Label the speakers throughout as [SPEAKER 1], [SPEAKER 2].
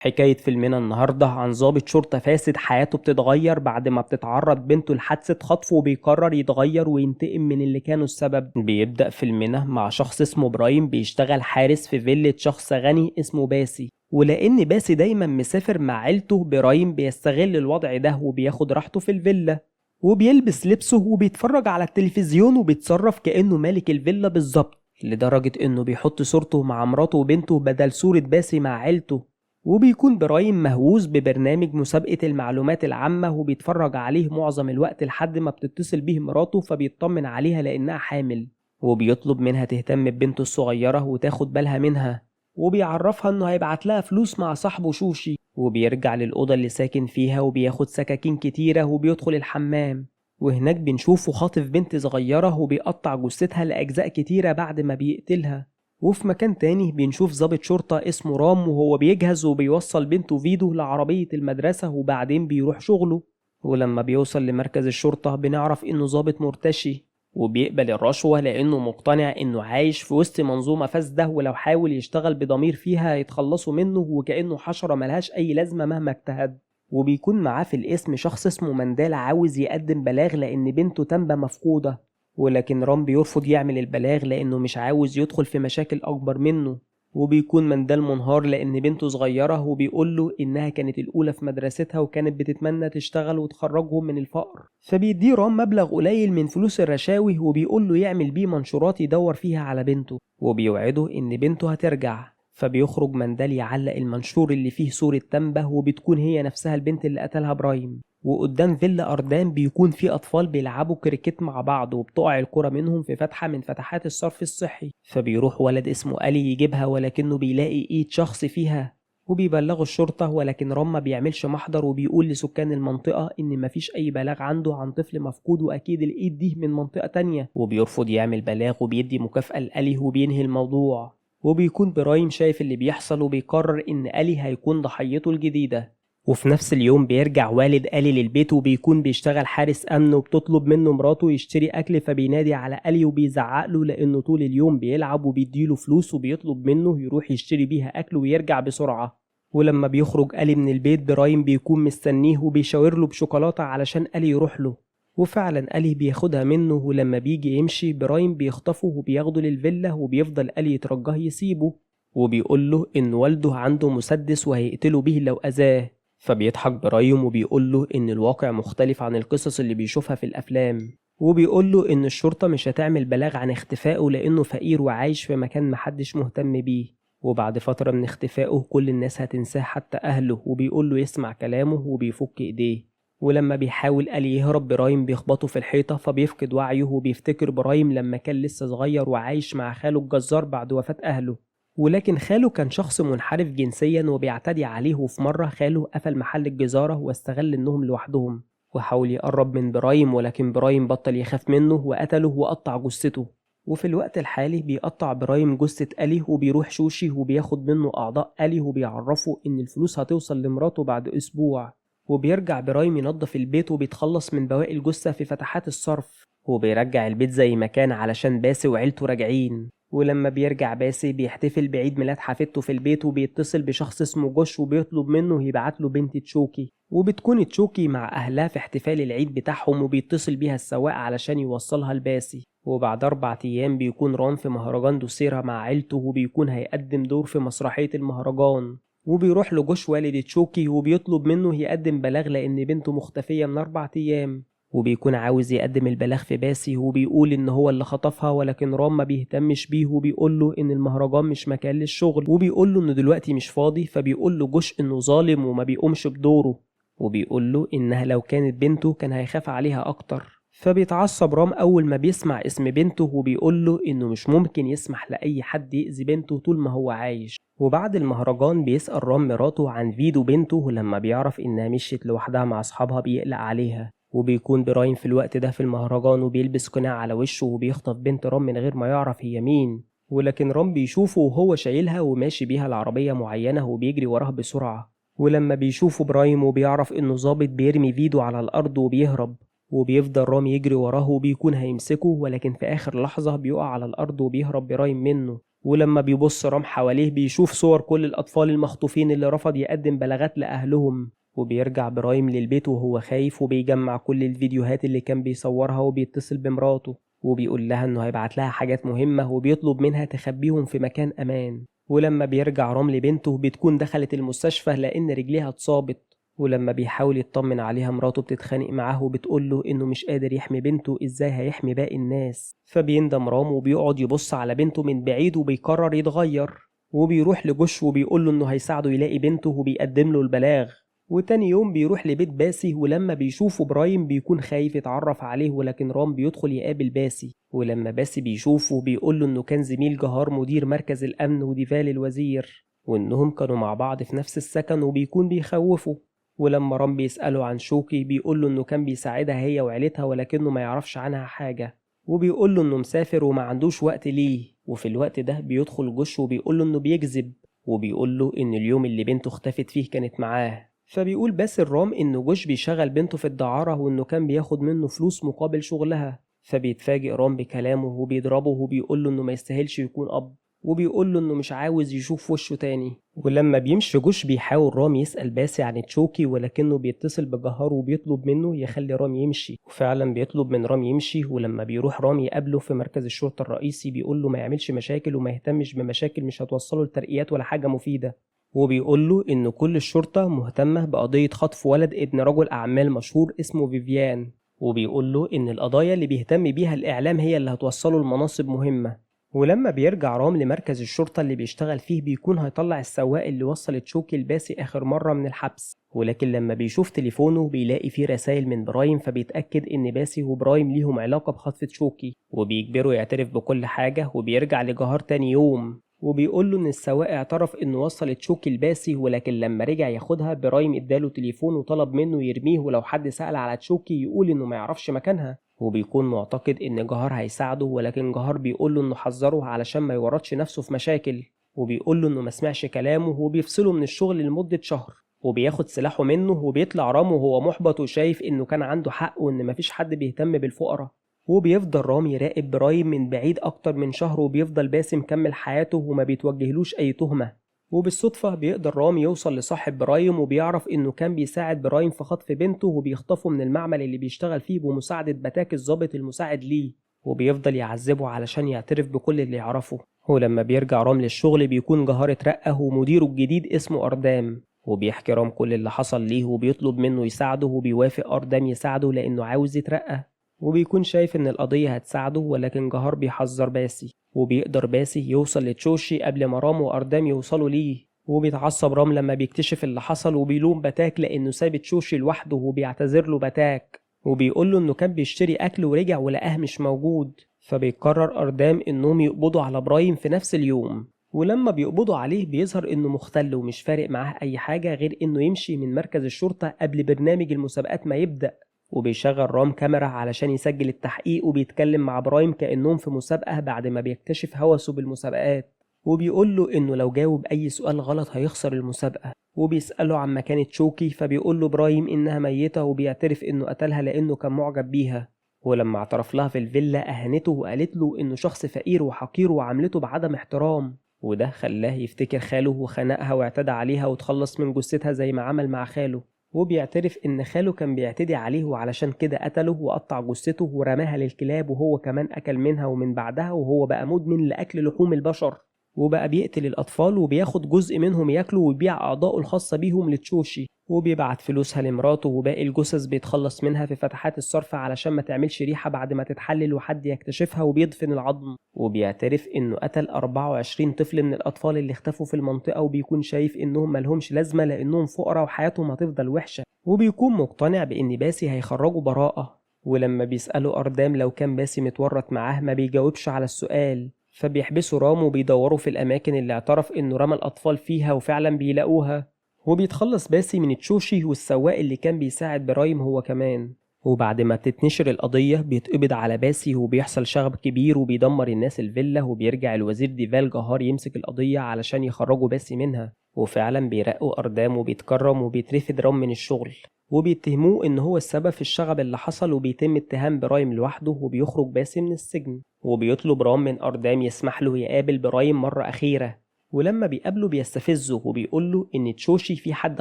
[SPEAKER 1] حكاية فيلمنا النهاردة عن ضابط شرطة فاسد حياته بتتغير بعد ما بتتعرض بنته لحادثة خطف، وبيقرر يتغير وينتقم من اللي كانوا السبب. بيبدأ فيلمنا مع شخص اسمه إبراهيم بيشتغل حارس في فيلة شخص غني اسمه باسي، ولأن باسي دايما مسافر مع عيلته إبراهيم بيستغل الوضع ده وبياخد راحته في الفيلا، وبيلبس لبسه وبيتفرج على التلفزيون وبيتصرف كأنه مالك الفيلا بالظبط، لدرجة إنه بيحط صورته مع مراته وبنته بدل صورة باسي مع عيلته. وبيكون برايم مهووس ببرنامج مسابقة المعلومات العامة وبيتفرج عليه معظم الوقت لحد ما بتتصل بيه مراته فبيطمن عليها لأنها حامل، وبيطلب منها تهتم ببنته الصغيرة وتاخد بالها منها، وبيعرفها إنه هيبعت لها فلوس مع صاحبه شوشي. وبيرجع للأوضة اللي ساكن فيها وبياخد سكاكين كتيرة وبيدخل الحمام، وهناك بنشوفه خاطف بنت صغيرة وبيقطع جثتها لأجزاء كتيرة بعد ما بيقتلها. وفي مكان تاني بنشوف ضابط شرطة اسمه رام وهو بيجهز وبيوصل بنته فيدو لعربية المدرسة وبعدين بيروح شغله. ولما بيوصل لمركز الشرطة بنعرف انه ضابط مرتشي وبيقبل الرشوة لانه مقتنع انه عايش في وسط منظومة فاسدة، ولو حاول يشتغل بضمير فيها هيتخلصوا منه وكأنه حشرة ملهاش اي لازمة مهما اجتهد. وبيكون معاه في الاسم شخص اسمه مندال عاوز يقدم بلاغ لان بنته تنبة مفقودة، ولكن رام بيرفض يعمل البلاغ لأنه مش عاوز يدخل في مشاكل أكبر منه. وبيكون مندال منهار لأن بنته صغيرة وبيقوله إنها كانت الأولى في مدرستها وكانت بتتمنى تشتغل وتخرجهم من الفقر، فبيديه رام مبلغ قليل من فلوس الرشاوي وبيقوله يعمل بيه منشورات يدور فيها على بنته، وبيوعده إن بنته هترجع. فبيخرج مندال يعلق المنشور اللي فيه صورة تنبه وبتكون هي نفسها البنت اللي قتلها برايم، وقدام فيلا أردان بيكون في أطفال بيلعبوا كريكيت مع بعض وبتقع الكرة منهم في فتحة من فتحات الصرف الصحي، فبيروح ولد اسمه ألي يجيبها ولكنه بيلاقي إيد شخص فيها وبيبلغوا الشرطة، ولكن رام ما بيعملش محضر وبيقول لسكان المنطقة إن مفيش أي بلاغ عنده عن طفل مفقود وأكيد الإيد دي من منطقة تانية، وبيرفض يعمل بلاغ وبيدي مكافأة لألي وبينهي الموضوع. وبيكون برايم شايف اللي بيحصل وبيقرر إن ألي هيكون ضحيته الجديدة. وفي نفس اليوم بيرجع والد ألي للبيت وبيكون بيشتغل حارس أمن وبتطلب منه مراته يشتري أكل، فبينادي على ألي وبيزعق له لأنه طول اليوم بيلعب وبيديله فلوس وبيطلب منه يروح يشتري بيها أكل ويرجع بسرعة. ولما بيخرج ألي من البيت برايم بيكون مستنيه وبيشاور له بشوكولاتة علشان ألي يروح له، وفعلا ألي بياخدها منه. ولما بيجي يمشي برايم بيخطفه وبياخده للفيلا وبيفضل ألي يترجاه يسيبه، وبيقول له إن والده عنده مسدس وهيقتله به لو أذاه. فبيضحك برايم وبيقول له إن الواقع مختلف عن القصص اللي بيشوفها في الأفلام، وبيقول له إن الشرطة مش هتعمل بلاغ عن اختفائه لأنه فقير وعايش في مكان محدش مهتم بيه، وبعد فترة من اختفائه كل الناس هتنساه حتى أهله، وبيقول له يسمع كلامه وبيفك إيديه. ولما بيحاول ألي يهرب برايم بيخبطه في الحيطة فبيفقد وعيه وبيفتكر برايم لما كان لسه صغير وعايش مع خاله الجزار بعد وفاة أهله، ولكن خاله كان شخص منحرف جنسيا وبيعتدي عليه. وفي مرة خاله قفل محل الجزارة واستغل انهم لوحدهم وحاول يقرب من برايم، ولكن برايم بطل يخاف منه وقتله وقطع جثته. وفي الوقت الحالي بيقطع برايم جثة ألي وبيروح شوشي وبياخد منه أعضاء ألي وبيعرفه إن الفلوس هتوصل لمراته بعد أسبوع، وبيرجع برايم ينظف البيت وبيتخلص من بواقي الجثة في فتحات الصرف، وبيرجع البيت زي ما كان علشان باسي وعيلته راجعين. ولما بيرجع باسي بيحتفل بعيد ميلاد حفيدته في البيت وبيتصل بشخص اسمه جوش وبيطلب منه يبعت له بنت تشوكي، وبتكون تشوكي مع أهلها في احتفال العيد بتاعهم وبيتصل بيها السواق علشان يوصلها لباسي. وبعد 4 أيام بيكون ران في مهرجان دوسيرا مع عيلته وبيكون هيقدم دور في مسرحية المهرجان، وبيروح لجوش والد تشوكي وبيطلب منه يقدم بلاغ لأن بنته مختفية من 4 أيام، وبيكون عاوز يقدم البلاغ في باسي وبيقول ان هو اللي خطفها، ولكن رام ما بيهتمش بيه وبيقول له ان المهرجان مش مكان للشغل وبيقول له انه دلوقتي مش فاضي، فبيقول له جوش انه ظالم وما بيقومش بدوره، وبيقول له انها لو كانت بنته كان هيخاف عليها اكتر. فبيتعصب رام اول ما بيسمع اسم بنته وبيقول له انه مش ممكن يسمح لاي حد يأذي بنته طول ما هو عايش. وبعد المهرجان بيسأل رام مراته عن فيدو بنته، ولما بيعرف انها مشيت لوحدها مع اصحابها بيقلق عليها. وبيكون براين في الوقت ده في المهرجان وبيلبس قناع على وشه وبيخطف بنت رام من غير ما يعرف هي مين، ولكن رام بيشوفه وهو شايلها وماشي بيها لعربية معينة وبيجري وراها بسرعة. ولما بيشوفه برايم وبيعرف انه ظابط بيرمي فيدو على الارض وبيهرب، وبيفضل رام يجري وراه وبيكون هيمسكه، ولكن في اخر لحظة بيقع على الارض وبيهرب برايم منه. ولما بيبص رام حواليه بيشوف صور كل الأطفال المخطوفين اللي رفض يقدم بلاغات لأهلهم. وبيرجع برايم للبيت وهو خايف وبيجمع كل الفيديوهات اللي كان بيصورها وبيتصل بمراته وبيقول لها انه هيبعت لها حاجات مهمة وبيطلب منها تخبيهم في مكان امان. ولما بيرجع رام لبنته بتكون دخلت المستشفى لان رجليها اتصابت. ولما بيحاول يطمن عليها مراته بتتخانق معاه وبتقوله انه مش قادر يحمي بنته، ازاي هيحمي باقي الناس؟ فبيندم رام وبيقعد يبص على بنته من بعيد وبيقرر يتغير. وبيروح لجوش وبيقوله انه هيساعده يلاقي بنته وبيقدم له البلاغ. وتاني يوم بيروح لبيت باسي، ولما بيشوفه برايم بيكون خايف يتعرف عليه، ولكن رام بيدخل يقابل باسي. ولما باسي بيشوفه بيقوله انه كان زميل جهار مدير مركز الامن وديفال الوزير، وانهم كانوا مع بعض في نفس السكن وبيكون بيخوفه. ولما رام بيسأله عن شوكي بيقوله انه كان بيساعدها هي وعيلتها ولكنه ما يعرفش عنها حاجة، وبيقوله انه مسافر وما عندوش وقت ليه. وفي الوقت ده بيدخل جوش وبيقوله انه بيكذب، وبيقوله ان اليوم اللي بنته اختفت فيه كانت معاه. فبيقول باسل رام انه جوش بيشغل بنته في الدعارة وانه كان بياخد منه فلوس مقابل شغلها. فبيتفاجئ رام بكلامه وبيضربه وبيقوله انه ما يستاهلش يكون اب، وبيقوله انه مش عاوز يشوف وشه تاني. ولما بيمشي جوش بيحاول رام يسأل باسي عن تشوكي، ولكنه بيتصل بجهار وبيطلب منه يخلي رام يمشي، وفعلا بيطلب من رام يمشي. ولما بيروح رام يقابله في مركز الشرطة الرئيسي بيقوله ما يعملش مشاكل وما يهتمش بمشاكل مش هتوصله لترقيات ولا حاجة مفيدة. وبيقوله إن كل الشرطة مهتمة بقضية خطف ولد ابن رجل أعمال مشهور اسمه فيفيان، وبيقوله إن القضايا اللي بيهتم بيها الإعلام هي اللي هتوصله لمناصب مهمة. ولما بيرجع رام لمركز الشرطة اللي بيشتغل فيه بيكون هيطلع السواق اللي وصل تشوكي الباسي آخر مرة من الحبس، ولكن لما بيشوف تليفونه بيلاقي فيه رسائل من برايم، فبيتأكد إن باسي وبرايم ليهم علاقة بخطف تشوكي، وبيجبره يعترف بكل حاجة. وبيرجع لجهار تاني يوم وبيقوله إن السواق اعترف إنه وصل تشوكي الباسي، ولكن لما رجع ياخدها برايم اداله تليفون وطلب منه يرميه، ولو حد سأل على تشوكي يقول إنه ما يعرفش مكانها. وبيكون معتقد إن جهار هيساعده، ولكن جهار بيقوله إنه حذره علشان ما يورطش نفسه في مشاكل، وبيقوله إنه ما سمعش كلامه وبيفصله من الشغل لمدة شهر. وبياخد سلاحه منه وبيطلع رام وهو محبط وشايف إنه كان عنده حق وإن مفيش حد بيهتم بالفقراء. وبيفضل رام يراقب برايم من بعيد أكتر من شهر، وبيفضل باسم مكمل حياته وما بيتوجهلوش أي تهمة. وبالصدفة بيقدر رام يوصل لصاحب برايم وبيعرف إنه كان بيساعد برايم في خطف بنته، وبيخطفه من المعمل اللي بيشتغل فيه بمساعدة بتاك الضابط المساعد ليه، وبيفضل يعذبه علشان يعترف بكل اللي يعرفه. ولما بيرجع رام للشغل بيكون جهار اترقى ومديره الجديد اسمه أردام، وبيحكي رام كل اللي حصل ليه وبيطلب منه يساعده، وبيوافق أردام يساعده لأنه عاوز يترقى، وبيكون شايف إن القضية هتساعده. ولكن جهار بيحذر باسي، وبيقدر باسي يوصل لتشوشي قبل ما رام وأردام يوصلوا ليه. وبيتعصب رام لما بيكتشف اللي حصل وبيلوم بتاك لأنه ساب تشوشي لوحده، وبيعتذر له بتاك وبيقوله إنه كان بيشتري أكل ورجع ولقاه مش موجود. فبيقرر أردام إنهم يقبضوا على برايم في نفس اليوم. ولما بيقبضوا عليه بيظهر إنه مختل ومش فارق معاه أي حاجة غير إنه يمشي من مركز الشرطة قبل برنامج المسابقات ما يبدأ. وبيشغل رام كاميرا علشان يسجل التحقيق، وبيتكلم مع برايم كأنهم في مسابقة بعد ما بيكتشف هوسه بالمسابقات، وبيقول له إنه لو جاوب أي سؤال غلط هيخسر المسابقة. وبيسأله عن مكانة تشوكي فبيقول له برايم إنها ميتة، وبيعترف إنه قتلها لأنه كان معجب بيها. ولما اعترف لها في الفيلا أهانته وقالت له إنه شخص فقير وحقير وعاملته بعدم احترام، وده خلاه يفتكر خاله وخنقها واعتدى عليها وتخلص من جثتها زي ما عمل مع خاله. وبيعترف إن خاله كان بيعتدي عليه وعلشان كده قتله وقطع جثته ورماها للكلاب، وهو كمان أكل منها ومن بعدها وهو بقى مدمن لأكل لحوم البشر، وبقى بيقتل الأطفال وبياخد جزء منهم ياكله ويبيع أعضائه الخاصة بيهم لتشوشي، وبيبعت فلوسها لمراته، وباقي الجثث بيتخلص منها في فتحات الصرف علشان ما تعملش ريحة بعد ما تتحلل وحد يكتشفها، وبيدفن العظم. وبيعترف إنه قتل 24 طفل من الأطفال اللي اختفوا في المنطقة، وبيكون شايف إنهم ملهمش لازمة لأنهم فقراء وحياتهم هتفضل وحشة، وبيكون مقتنع بإن باسي هيخرجوا براءة. ولما بيسألوا أردام لو كان باسي متورط معاه ما بيجاوبش على السؤال، فبيحبسوا رام وبيدوروا في الأماكن اللي اعترف إنه رمى الأطفال فيها وفعلا بيلاقوها. وبيتخلص باسي من تشوشي والسواق اللي كان بيساعد برايم هو كمان. وبعد ما بتتنشر القضية بيتقبض على باسي وبيحصل شغب كبير وبيدمر الناس الفيلا، وبيرجع الوزير ديفال جهار يمسك القضية علشان يخرجوا باسي منها، وفعلا بيرقوا أردام وبيتكرم وبيترفد رام من الشغل. وبيتهموه إن هو السبب في الشغب اللي حصل، وبيتم اتهام برايم لوحده، وبيخرج باسي من السجن. وبيطلب رام من أردام يسمح له يقابل برايم مرة أخيرة، ولما بيقابله بيستفزه وبيقوله إن تشوشي في حد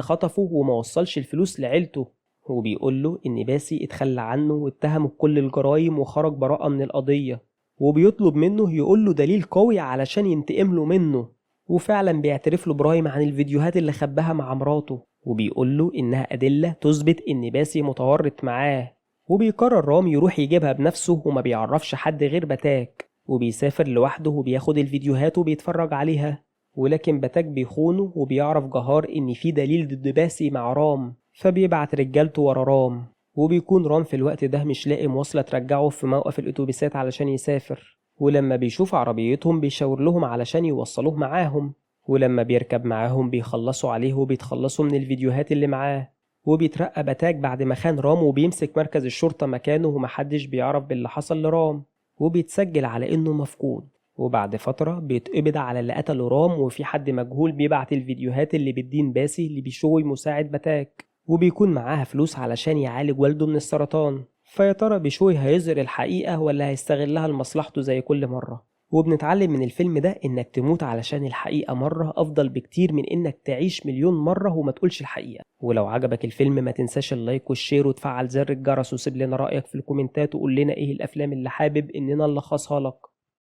[SPEAKER 1] خطفه وما وصلش الفلوس لعيلته، وبيقوله إن باسي اتخلى عنه واتهمه بكل الجرايم وخرج براءة من القضية، وبيطلب منه يقوله دليل قوي علشان ينتقم له منه. وفعلا بيعترف له برايم عن الفيديوهات اللي خباها مع مراته، وبيقوله إنها أدلة تثبت إن باسي متورط معاه. وبيقرر رام يروح يجيبها بنفسه وما بيعرفش حد غير بتاك، وبيسافر لوحده وبياخد الفيديوهات وبيتفرج عليها. ولكن بتاك بيخونه وبيعرف جهار إن في دليل ضد باسي مع رام، فبيبعت رجالته ورا رام. وبيكون رام في الوقت ده مش لاقي مواصلة ترجعه في موقف الأتوبيسات علشان يسافر، ولما بيشوف عربيتهم بيشاور لهم علشان يوصلوه معاهم. ولما بيركب معاهم بيخلصوا عليه وبيتخلصوا من الفيديوهات اللي معاه. وبيترقى بتاك بعد ما خان رام وبيمسك مركز الشرطة مكانه، ومحدش بيعرف باللي حصل لرام، وبيتسجل على إنه مفقود. وبعد فترة بيتقبض على اللي قتله رام، وفي حد مجهول بيبعت الفيديوهات اللي بتدين باسي اللي بيشوي مساعد بتاك، وبيكون معاها فلوس علشان يعالج والده من السرطان. فيا ترى بيشوي هيظهر الحقيقة ولا هيستغلها لمصلحته زي كل مرة؟ وبنتعلم من الفيلم ده إنك تموت علشان الحقيقة مرة أفضل بكتير من إنك تعيش مليون مرة وما تقولش الحقيقة. ولو عجبك الفيلم ما تنساش اللايك والشير وتفعل زر الجرس، وسيب لنا رأيك في الكومنتات وقول لنا إيه الأفلام اللي حابب إننا نلخصها لك.